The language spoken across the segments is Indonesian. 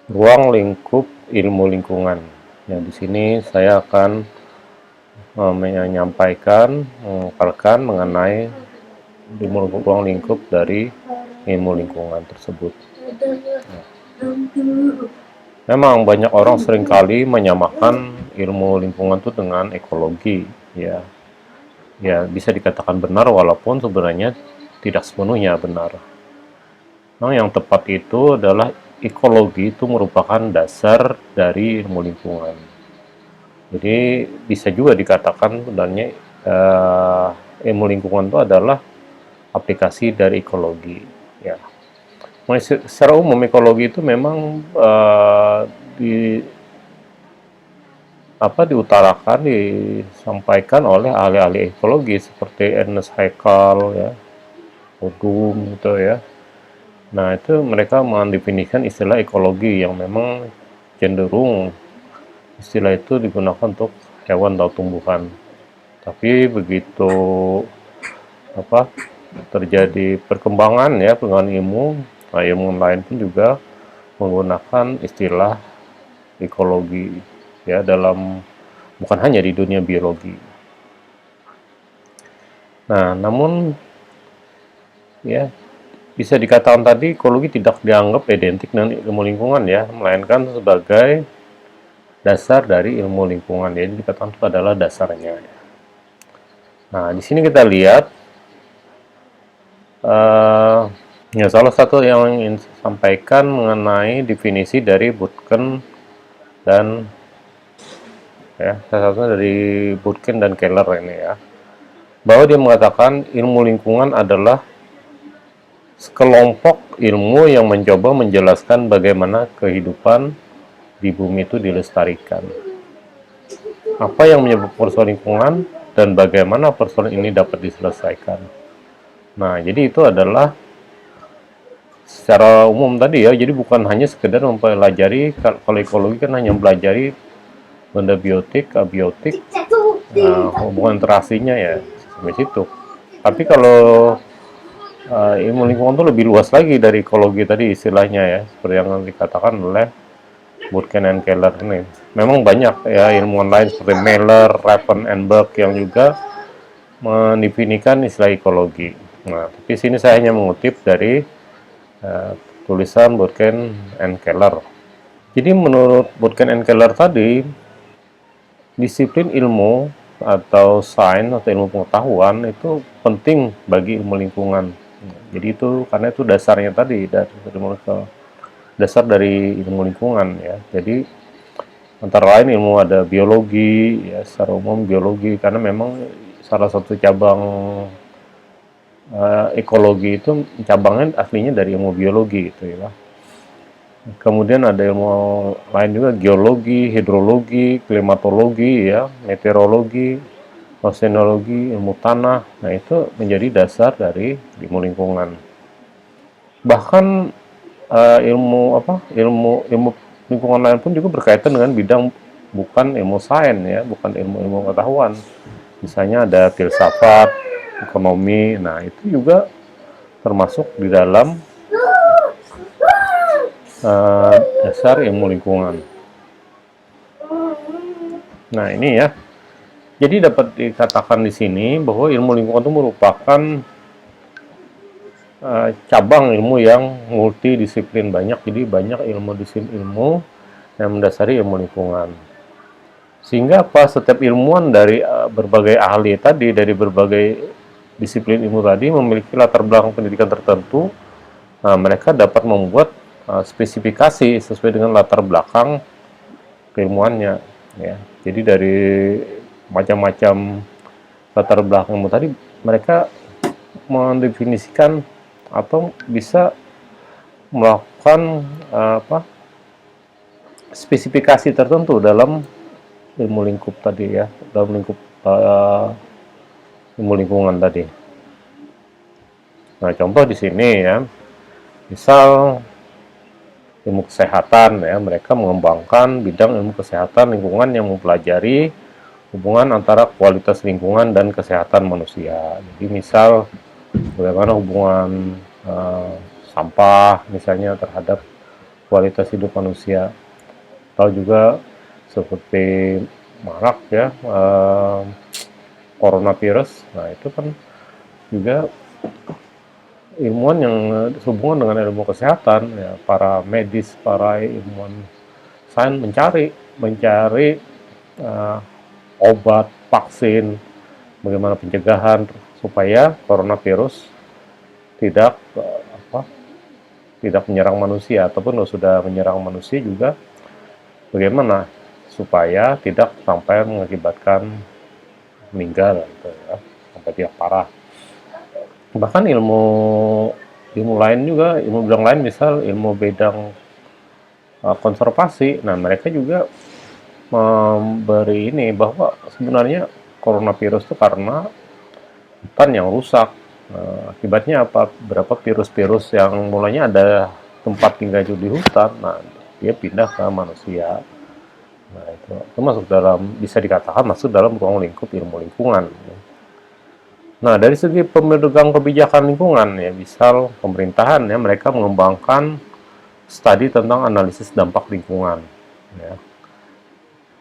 Ruang lingkup ilmu lingkungan. Ya, di sini saya akan menyampaikan, memaparkan mengenai ruang lingkup dari ilmu lingkungan tersebut. Memang banyak orang seringkali menyamakan ilmu lingkungan itu dengan ekologi, ya. Ya, bisa dikatakan benar walaupun sebenarnya tidak sepenuhnya benar. Nah, yang tepat itu adalah ekologi itu merupakan dasar dari ilmu lingkungan. Jadi bisa juga dikatakan sebenarnya ilmu lingkungan itu adalah aplikasi dari ekologi. Ya, secara umum ekologi itu memang di diutarakan, disampaikan oleh ahli-ahli ekologi seperti Ernest Haeckel, ya, Odum gitu ya. Nah, itu mereka mendefinisikan istilah ekologi yang memang cenderung istilah itu digunakan untuk hewan atau tumbuhan. Tapi begitu apa terjadi perkembangan, ya, perkembangan ilmu, nah, ilmu lain pun juga menggunakan istilah ekologi, ya, dalam bukan hanya di dunia biologi. Nah, namun ya bisa dikatakan tadi ekologi tidak dianggap identik dengan ilmu lingkungan, ya, melainkan sebagai dasar dari ilmu lingkungan. Jadi dikatakan itu adalah dasarnya. Nah, di sini kita lihat uh, ya, salah satu yang ingin saya sampaikan mengenai definisi dari Butken dan, ya, salah satu dari Butken dan Keller ini, ya, bahwa dia mengatakan ilmu lingkungan adalah sekelompok ilmu yang mencoba menjelaskan bagaimana kehidupan di bumi itu dilestarikan. Apa yang menyebabkan persoalan lingkungan dan bagaimana persoalan ini dapat diselesaikan. Nah, jadi itu adalah secara umum tadi, ya. Jadi bukan hanya sekedar mempelajari, kalau ekologi kan hanya mempelajari benda biotik, abiotik, hubungan interaksinya, ya, sampai situ. Tapi kalau ilmu lingkungan itu lebih luas lagi dari ekologi tadi istilahnya, ya, seperti yang dikatakan oleh Butken dan Keller ini. Memang banyak, ya, ilmuwan lain seperti Miller, Ravenenberg yang juga mendefinisikan istilah ekologi. Nah, tapi sini saya hanya mengutip dari uh, tulisan Butken and Keller. Jadi menurut Butken and Keller tadi, disiplin ilmu atau sains atau ilmu pengetahuan itu penting bagi ilmu lingkungan. Jadi itu karena itu dasarnya tadi, dasar dari ilmu lingkungan, ya. Jadi antara lain ilmu ada biologi, ya, secara umum biologi karena memang salah satu cabang ekologi itu cabangnya aslinya dari ilmu biologi itu, ya. Kemudian ada ilmu lain juga, geologi, hidrologi, klimatologi, ya, meteorologi, oceanologi, ilmu tanah. Nah, itu menjadi dasar dari ilmu lingkungan. Bahkan ilmu lingkungan lain pun juga berkaitan dengan bidang bukan ilmu sains, ya, bukan ilmu pengetahuan. Misalnya ada filsafat, ekonomi. Nah, itu juga termasuk di dalam dasar ilmu lingkungan. Nah, ini, ya. Jadi dapat dikatakan di sini bahwa ilmu lingkungan itu merupakan cabang ilmu yang multidisiplin, banyak. Jadi banyak ilmu yang mendasari ilmu lingkungan. Sehingga setiap ilmuwan dari berbagai ahli tadi, dari berbagai disiplin ilmu tadi memiliki latar belakang pendidikan tertentu. Nah, mereka dapat membuat spesifikasi sesuai dengan latar belakang keilmuannya, ya. Jadi dari macam-macam latar belakang ilmu tadi, mereka mendefinisikan atau bisa melakukan spesifikasi tertentu dalam ilmu lingkup tadi, ya, dalam lingkup ilmu lingkungan tadi. Nah, contoh di sini, ya, misal ilmu kesehatan, ya, mereka mengembangkan bidang ilmu kesehatan lingkungan yang mempelajari hubungan antara kualitas lingkungan dan kesehatan manusia. Jadi misal bagaimana hubungan sampah misalnya terhadap kualitas hidup manusia. Atau juga seperti marak ya, coronavirus. Nah, itu kan juga ilmuwan yang sehubungan dengan ilmu kesehatan, ya, para medis, para ilmuwan sains mencari uh, obat, vaksin, bagaimana pencegahan supaya coronavirus tidak tidak menyerang manusia, ataupun kalau sudah menyerang manusia juga bagaimana supaya tidak sampai mengakibatkan meninggal gitu ya, sampai tidak parah. Bahkan ilmu ilmu lain juga, ilmu bidang lain, misal ilmu bidang konservasi. Nah, mereka juga memberi ini bahwa sebenarnya coronavirus itu karena hutan yang rusak. Akibatnya apa? Berapa virus-virus yang mulanya ada tempat tinggal di hutan, nah dia pindah ke manusia. Nah, itu masuk dalam, bisa dikatakan masuk dalam ruang lingkup ilmu lingkungan. Nah, dari segi pemegang kebijakan lingkungan ya, misal pemerintahan ya, mereka mengembangkan studi tentang analisis dampak lingkungan. Ya.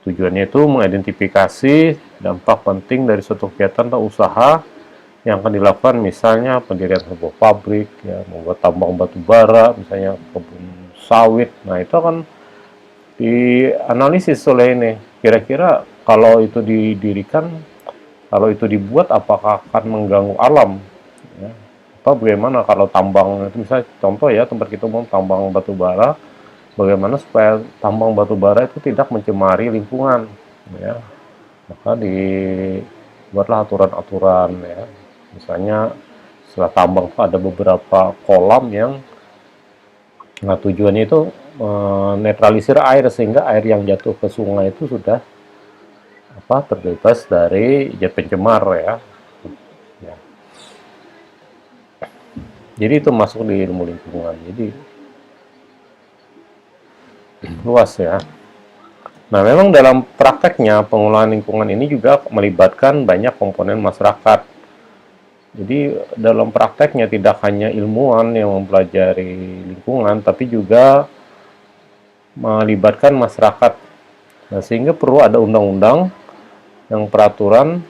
Tujuannya itu mengidentifikasi dampak penting dari suatu kegiatan atau usaha yang akan dilakukan, misalnya pendirian sebuah pabrik, ya, membuat tambang batu bara, misalnya kebun sawit. Nah, itu akan dianalisis oleh ini. Kira-kira kalau itu didirikan, kalau itu dibuat, apakah akan mengganggu alam? Ya. Atau bagaimana kalau tambang itu, misalnya contoh ya, tempat kita mau tambang batu bara, bagaimana supaya tambang batu bara itu tidak mencemari lingkungan, ya. Maka dibuatlah aturan-aturan, ya. Misalnya setelah tambang itu ada beberapa kolam yang, nah, tujuannya itu netralisir air, sehingga air yang jatuh ke sungai itu sudah terbebas dari zat pencemar, ya. Ya. Jadi itu masuk di ilmu lingkungan. Jadi luas ya. Nah, memang dalam prakteknya pengelolaan lingkungan ini juga melibatkan banyak komponen masyarakat. Jadi dalam prakteknya tidak hanya ilmuwan yang mempelajari lingkungan, tapi juga melibatkan masyarakat. Nah, sehingga perlu ada undang-undang yang peraturan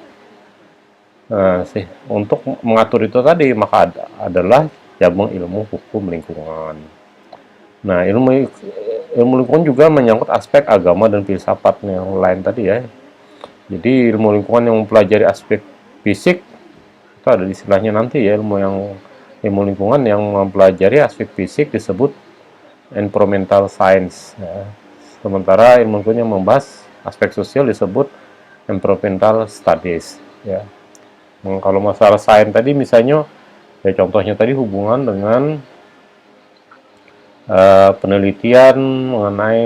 untuk mengatur itu tadi, maka adalah cabang ilmu hukum lingkungan. Nah, ilmu lingkungan juga menyangkut aspek agama dan filsafat yang lain tadi ya. Jadi ilmu lingkungan yang mempelajari aspek fisik, itu ada istilahnya nanti ya, ilmu lingkungan yang mempelajari aspek fisik disebut environmental science, ya. Sementara ilmu lingkungan yang membahas aspek sosial disebut environmental studies, ya. Kalau masalah sains tadi misalnya, ya contohnya tadi hubungan dengan penelitian mengenai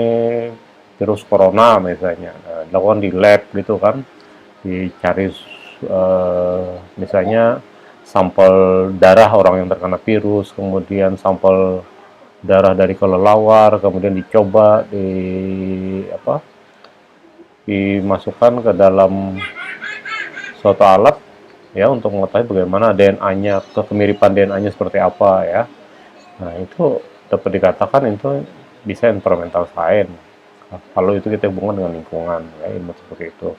virus corona misalnya, dilakukan di lab gitu kan, dicari misalnya sampel darah orang yang terkena virus, kemudian sampel darah dari kelelawar, kemudian dicoba dimasukkan ke dalam suatu alat ya, untuk mengetahui bagaimana DNA-nya, kemiripan DNA-nya seperti apa ya. Nah, itu dapat dikatakan itu bisa environmental science. Kalau itu kita hubungkan dengan lingkungan, ya, ilmu seperti itu.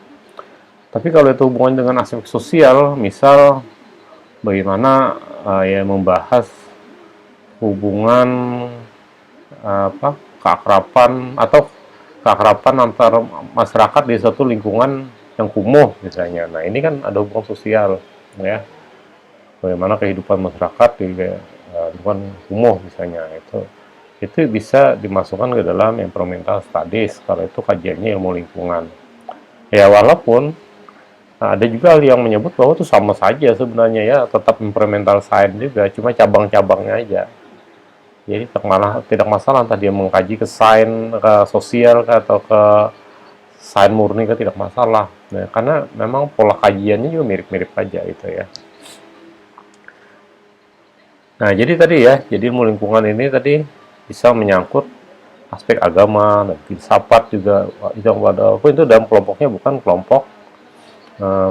Tapi kalau itu hubungan dengan aspek sosial, misal bagaimana ya membahas hubungan keakraban atau keakraban antar masyarakat di suatu lingkungan yang kumuh misalnya. Nah, ini kan ada hubungan sosial, ya. Bagaimana kehidupan masyarakat di lingkungan kumuh misalnya, itu bisa dimasukkan ke dalam environmental studies kalau itu kajiannya ilmu lingkungan. Ya, walaupun ada juga yang menyebut bahwa itu sama saja sebenarnya ya, tetap environmental science juga, cuma cabang-cabangnya aja. Jadi tidak masalah entah dia mengkaji ke sains, ke sosial, atau ke sains murni, ke tidak masalah. Nah, karena memang pola kajiannya juga mirip-mirip aja itu ya. Nah, jadi tadi ya, jadi ilmu lingkungan ini tadi bisa menyangkut aspek agama dan filsafat juga. Itu dalam kelompoknya bukan kelompok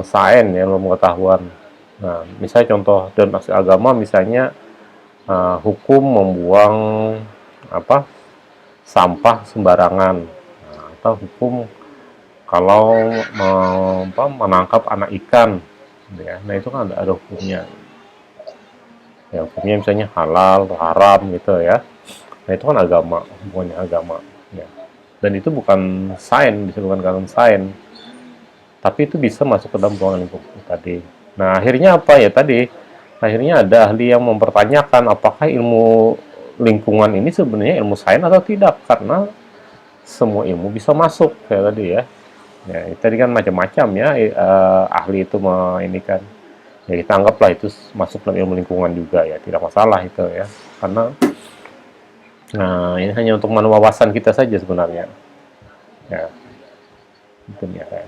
sains ya, ilmu pengetahuan. Nah, misalnya contoh dalam aspek agama, misalnya hukum membuang sampah sembarangan. Nah, atau hukum kalau menangkap anak ikan, gitu ya. Nah itu kan ada hukumnya. Ya hukumnya misalnya halal, haram gitu ya. Nah itu kan agama, hubungannya agama. Ya. Dan itu bukan sains, bukan kanon sains, tapi itu bisa masuk ke dalam ruangan lingkup tadi. Nah akhirnya apa ya tadi? Akhirnya ada ahli yang mempertanyakan apakah ilmu lingkungan ini sebenarnya ilmu sains atau tidak, karena semua ilmu bisa masuk kayak tadi ya. Ya, tadi kan macam-macam ya ahli itu ini kan. Ya kita anggaplah itu masuk dalam ilmu lingkungan juga ya, tidak masalah itu ya. Karena nah ini hanya untuk menambah wawasan kita saja sebenarnya. Ya, itu ya kan.